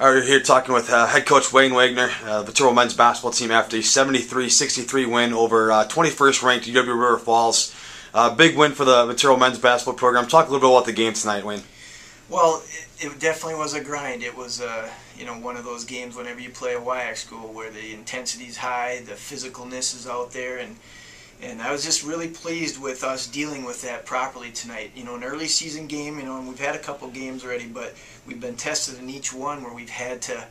We're here talking with head coach Wagner, the Ventura men's basketball team after a 73-63 win over 21st ranked UW River Falls. Big win for the Ventura men's basketball program. Talk a little bit about the game tonight, Wayne. Well, it definitely was a grind. It was one of those games whenever you play a WIAC school where the intensity's high, the physicalness is out there, and I was just really pleased with us dealing with that properly tonight. An early season game, and we've had a couple games already, but we've been tested in each one where we've had to,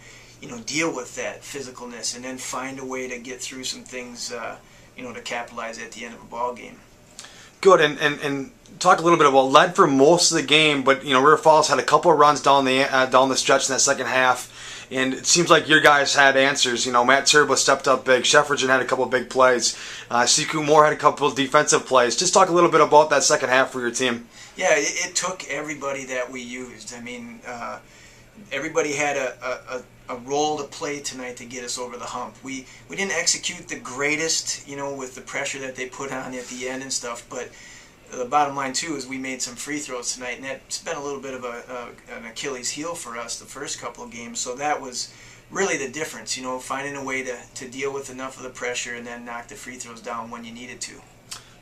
deal with that physicalness and then find a way to get through some things, to capitalize at the end of a ball game. Good, and talk a little bit about led for most of the game, but River Falls had a couple of runs down the stretch in that second half. And it seems like your guys had answers. Matt Turbo stepped up big. Sheffridgen had a couple of big plays. Siku Moore had a couple of defensive plays. Just talk a little bit about that second half for your team. Yeah, it took everybody that we used. Everybody had a role to play tonight to get us over the hump. We didn't execute the greatest, with the pressure that they put on at the end and stuff, but the bottom line, too, is we made some free throws tonight, and that's been a little bit of an Achilles heel for us the first couple of games. So that was really the difference, finding a way to deal with enough of the pressure and then knock the free throws down when you needed to.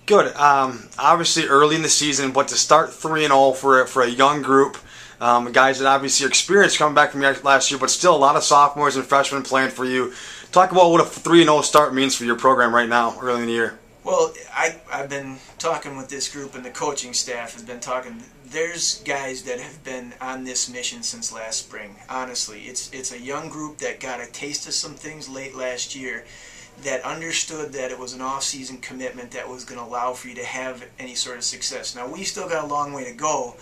Good. Obviously early in the season, but to start 3-0 for a young group, guys that obviously are experienced coming back from last year, but still a lot of sophomores and freshmen playing for you. Talk about what a 3-0 start means for your program right now, early in the year. Well, I've been talking with this group, and the coaching staff has been talking. There's guys that have been on this mission since last spring. Honestly, it's a young group that got a taste of some things late last year, that understood that it was an off-season commitment that was going to allow for you to have any sort of success. Now, we still got a long way to go,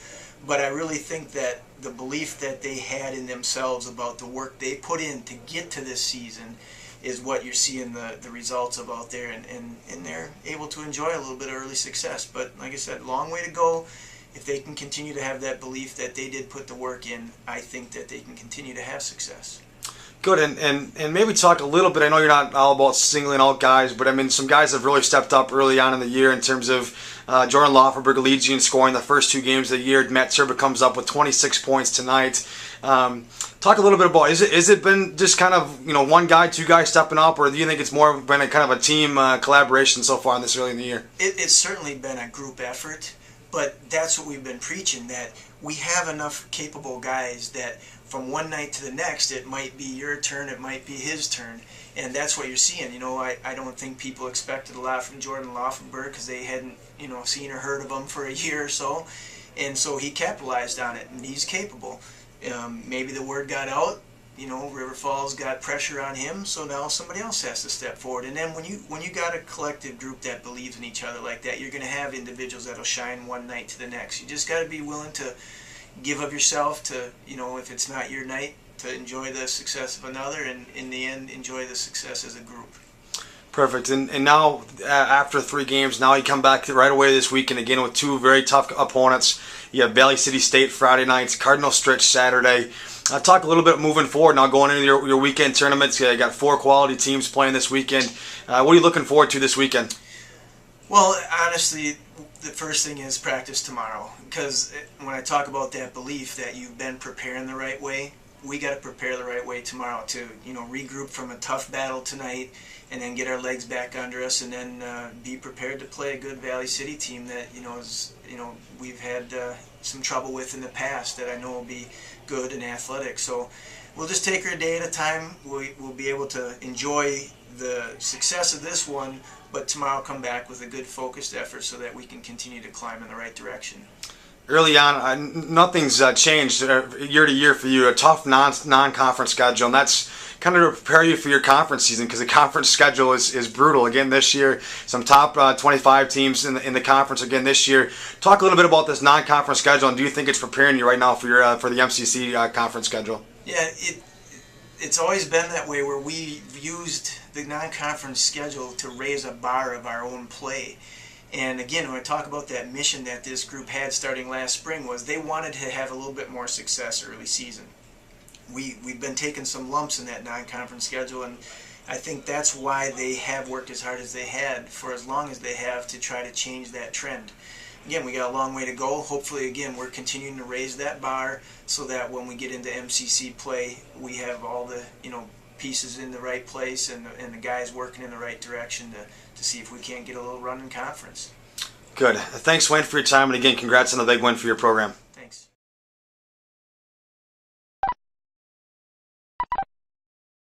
but I really think that the belief that they had in themselves about the work they put in to get to this season is what you're seeing the results of out there, and they're able to enjoy a little bit of early success. But like I said, long way to go. If they can continue to have that belief that they did put the work in, I think that they can continue to have success. Good, and maybe talk a little bit, I know you're not all about singling out guys, but some guys have really stepped up early on in the year in terms of Jordan Laufenberg leads you in scoring the first 2 games of the year. Matt Turbo comes up with 26 points tonight. Talk a little bit about, is it been just kind of, one guy, 2 guys stepping up, or do you think it's more been a kind of a team collaboration so far in this early in the year? It's certainly been a group effort, but that's what we've been preaching, that we have enough capable guys that from one night to the next, it might be your turn, it might be his turn, and that's what you're seeing. I don't think people expected a lot from Jordan Laufenberg because they hadn't, seen or heard of him for a year or so, and so he capitalized on it, and he's capable. Maybe the word got out, River Falls got pressure on him, so now somebody else has to step forward. And then when you got a collective group that believes in each other like that, you're going to have individuals that'll shine one night to the next. You just got to be willing to give of yourself to, if it's not your night, to enjoy the success of another, and in the end, enjoy the success as a group. Perfect. And now, after 3 games, now you come back right away this weekend again with 2 very tough opponents. You have Valley City State Friday nights, Cardinal Stritch Saturday. Talk a little bit moving forward now, going into your weekend tournaments. You got 4 quality teams playing this weekend. What are you looking forward to this weekend? Well, honestly, the first thing is practice tomorrow, because when I talk about that belief that you've been preparing the right way, we got to prepare the right way tomorrow to regroup from a tough battle tonight, and then get our legs back under us, and then be prepared to play a good Valley City team that we've had some trouble with in the past, that I know will be good and athletic. So we'll just take her a day at a time. We'll be able to enjoy the success of this one, but tomorrow come back with a good focused effort so that we can continue to climb in the right direction. Early on, nothing's changed year to year for you. A tough non-conference schedule, and that's kind of to prepare you for your conference season, because the conference schedule is brutal. Again this year, some top 25 teams in the conference again this year. Talk a little bit about this non-conference schedule, and do you think it's preparing you right now for your for the MCC conference schedule? Yeah, it's always been that way, where we used the non-conference schedule to raise a bar of our own play. And again, when I talk about that mission that this group had starting last spring, was they wanted to have a little bit more success early season. We've been taking some lumps in that non-conference schedule, and I think that's why they have worked as hard as they had for as long as they have to try to change that trend. again, we got a long way to go. Hopefully, again, we're continuing to raise that bar so that when we get into MCC play, we have all the pieces in the right place and the guys working in the right direction to see if we can't get a little run in conference. Good. Thanks, Wayne, for your time, and again, congrats on the big win for your program.